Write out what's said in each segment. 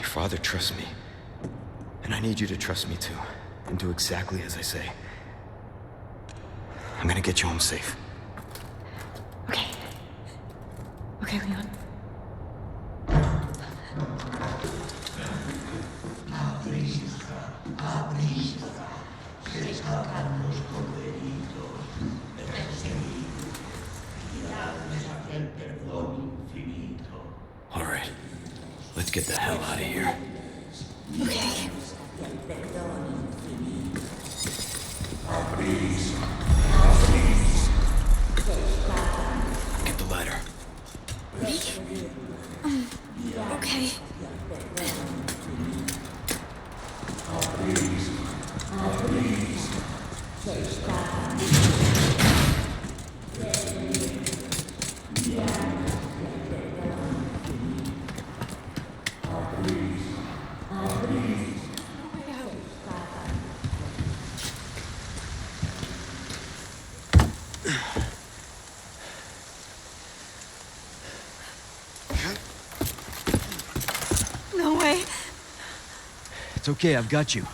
father trusts me. And I need you to trust me too. And do exactly as I say. I'm gonna get you home safe. Okay. Okay, Leon. All right. Let's get the hell out of here. Okay. Get the ladder. Okay. No way. It's okay, I've got you.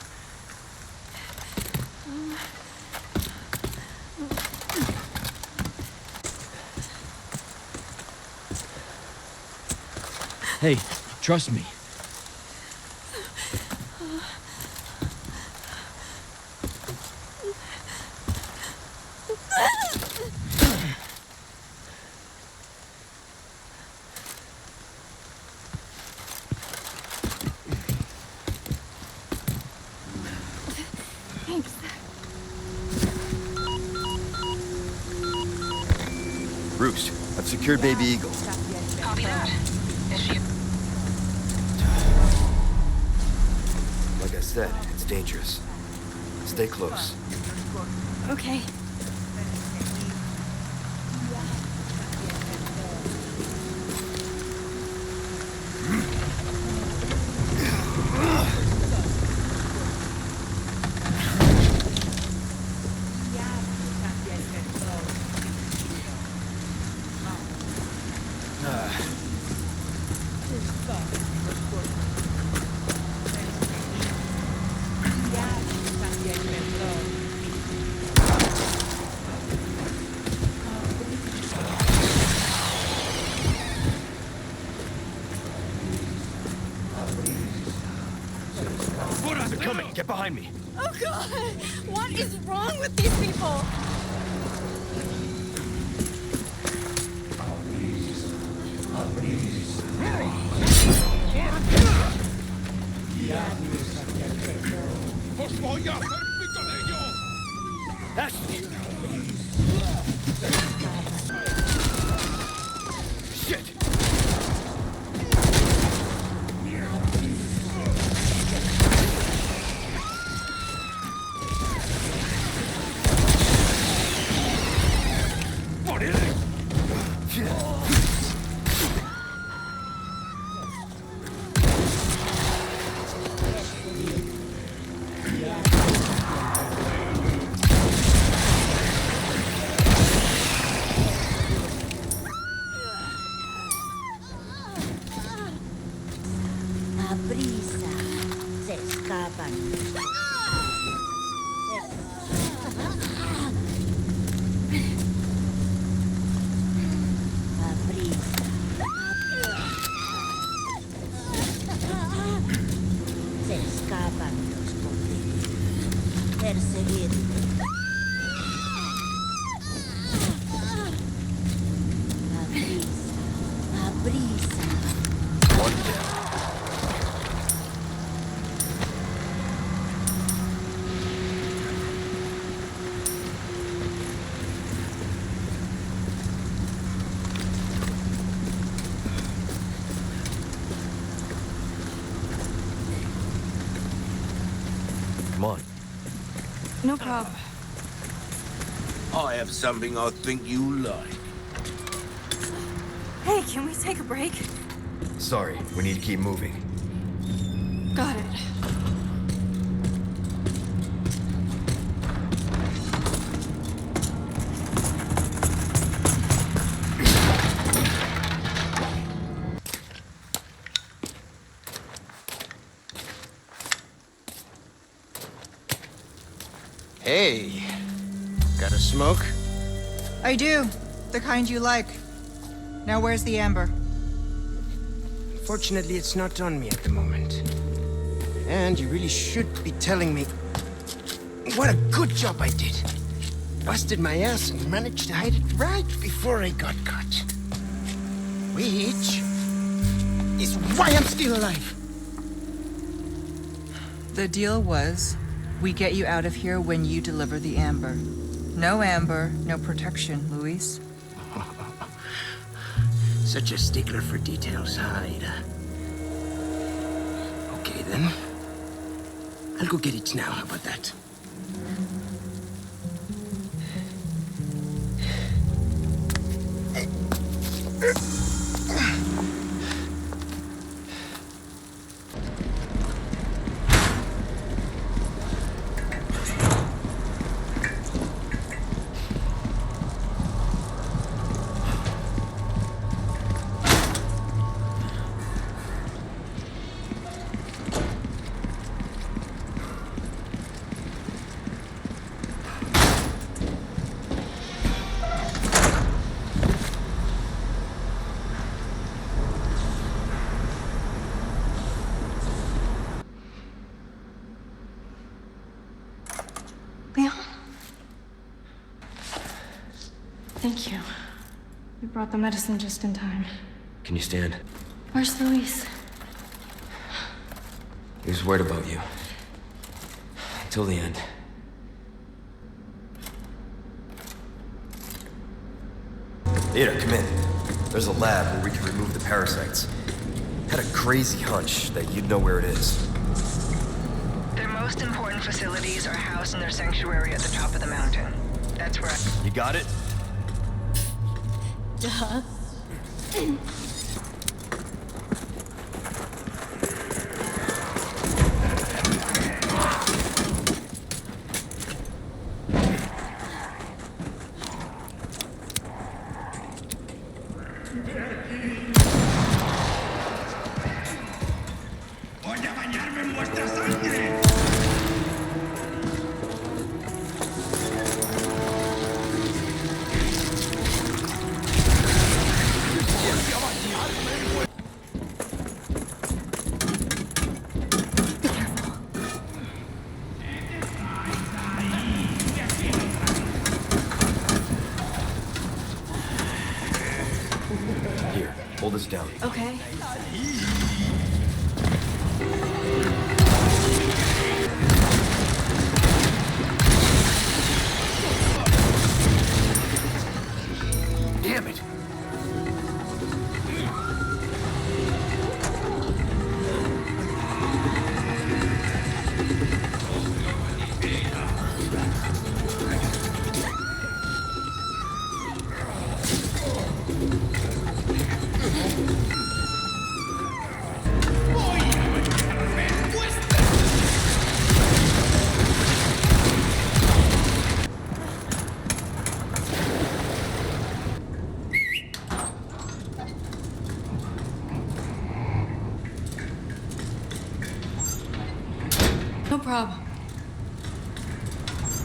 Hey, trust me. Thanks. Roost, I've secured Baby Eagle. Copy that. Is she... Like I said, it's dangerous. Stay close. Okay. They're coming! Get behind me! Oh God! What is wrong with these people? Ashley! Shit! What is it? A prisa se escapan. A prisa. Se escapan los condenados. Perseguir. A prisa. A prisa. One down. Come on. No problem. I have something I think you like. Hey, can we take a break? Sorry, we need to keep moving. Got it. Hey, got a smoke? I do. The kind you like. Now where's the amber? Fortunately, it's not on me at the moment. And you really should be telling me what a good job I did. Busted my ass and managed to hide it right before I got caught. Which is why I'm still alive. The deal was, we get you out of here when you deliver the amber. No amber, no protection, Luis. Such a stickler for details, huh, Ada? Okay, then. I'll go get it now. How about that? Leon? Thank you. You brought the medicine just in time. Can you stand? Where's Luis? He was worried about you. Until the end. Ada, come in. There's a lab where we can remove the parasites. Had a crazy hunch that you'd know where it is. Their most important facilities are housed in their sanctuary at the top of the mountain. That's where You got it? Duh. Here, hold this down. Okay. Damn it. No problem.